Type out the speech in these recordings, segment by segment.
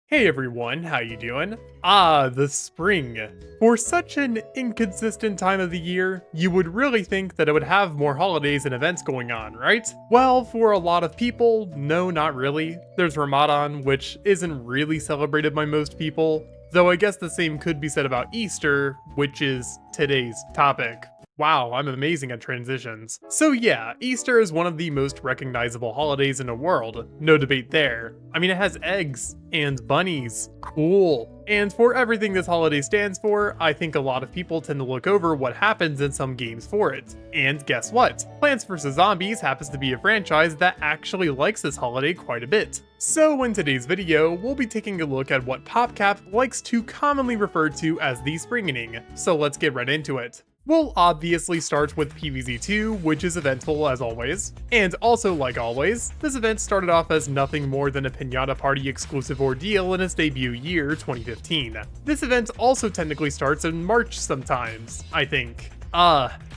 Hey everyone, how you doing? The spring. For such an inconsistent time of the year, you would really think that it would have more holidays and events going on, right? Well, for a lot of people, no, not really. There's Ramadan, which isn't really celebrated by most people, though I guess the same could be said about Easter, which is today's topic. Wow, I'm amazing at transitions. So yeah, Easter is one of the most recognizable holidays in the world. No debate there. I mean, it has eggs and bunnies. Cool. And for everything this holiday stands for, I think a lot of people tend to look over what happens in some games for it. And guess what? Plants vs. Zombies happens to be a franchise that actually likes this holiday quite a bit. So in today's video, we'll be taking a look at what PopCap likes to commonly refer to as the Springening. So let's get right into it. We'll obviously start with PVZ 2, which is eventful as always. And also like always, this event started off as nothing more than a Piñata Party exclusive ordeal in its debut year, 2015. This event also technically starts in March sometimes, I think.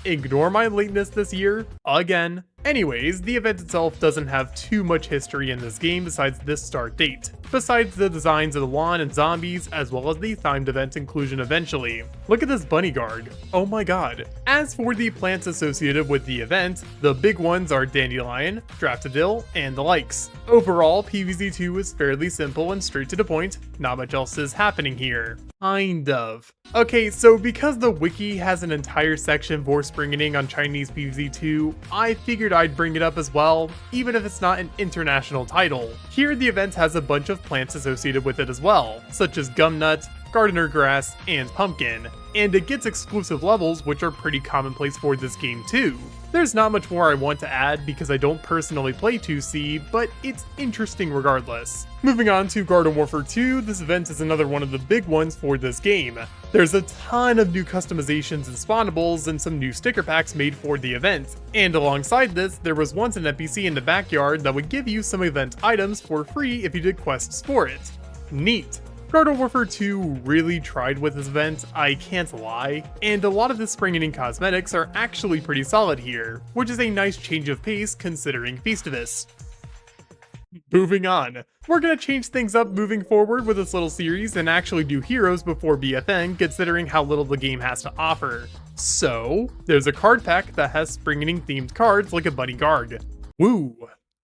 Ignore my lateness this year, again. Anyways, the event itself doesn't have too much history in this game besides this start date, besides the designs of the lawn and zombies, as well as the timed event inclusion eventually. Look at this bunny guard, oh my god. As for the plants associated with the event, the big ones are dandelion, daffodil, and the likes. Overall, PVZ2 is fairly simple and straight to the point, not much else is happening here. Kind of. Okay, so because the wiki has an entire section for Springening on Chinese PVZ2, I figured I'd bring it up as well, even if it's not an international title. Here the event has a bunch of plants associated with it as well, such as gumnut, gardener grass, and pumpkin, and it gets exclusive levels which are pretty commonplace for this game too. There's not much more I want to add because I don't personally play 2C, but it's interesting regardless. Moving on to Garden Warfare 2, this event is another one of the big ones for this game. There's a ton of new customizations and spawnables and some new sticker packs made for the event. And alongside this, there was once an NPC in the backyard that would give you some event items for free if you did quests for it. Neat. Garden Warfare 2 really tried with this event, I can't lie, and a lot of the Springening cosmetics are actually pretty solid here, which is a nice change of pace considering Festivus. Moving on. We're gonna change things up moving forward with this little series and actually do heroes before BFN considering how little the game has to offer. So, there's a card pack that has Springening themed cards like a bunny guard. Woo!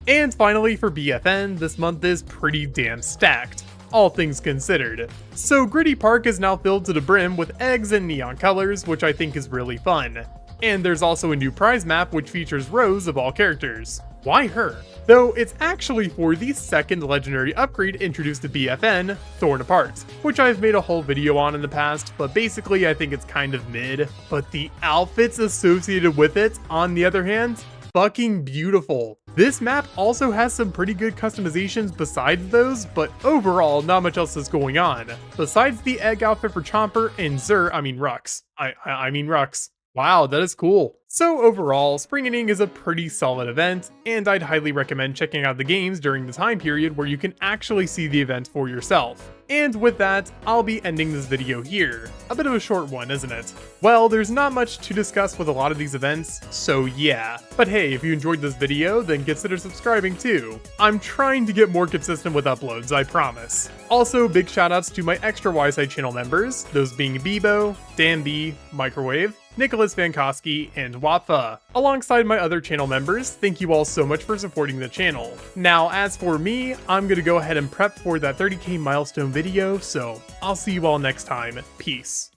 And finally for BFN, this month is pretty damn stacked, all things considered. So Gritty Park is now filled to the brim with eggs and neon colors, which I think is really fun. And there's also a new prize map which features Rose of all characters. Why her? Though it's actually for the second legendary upgrade introduced to BFN, Torn Apart, which I've made a whole video on in the past, but basically I think it's kind of mid. But the outfits associated with it, on the other hand, fucking beautiful. This map also has some pretty good customizations besides those, but overall not much else is going on. Besides the egg outfit for Chomper and Rux. I mean Rux. Wow, that is cool. So overall, Springening is a pretty solid event, and I'd highly recommend checking out the games during the time period where you can actually see the event for yourself. And with that, I'll be ending this video here. A bit of a short one, isn't it? Well, there's not much to discuss with a lot of these events, so yeah. But hey, if you enjoyed this video, then consider subscribing too. I'm trying to get more consistent with uploads, I promise. Also, big shoutouts to my extra Wiseye channel members, those being Bebo, Dan B, Microwave, Nicholas Vankowski, and Wapfa. Alongside my other channel members, thank you all so much for supporting the channel. Now, as for me, I'm gonna go ahead and prep for that 30K milestone video, so I'll see you all next time. Peace.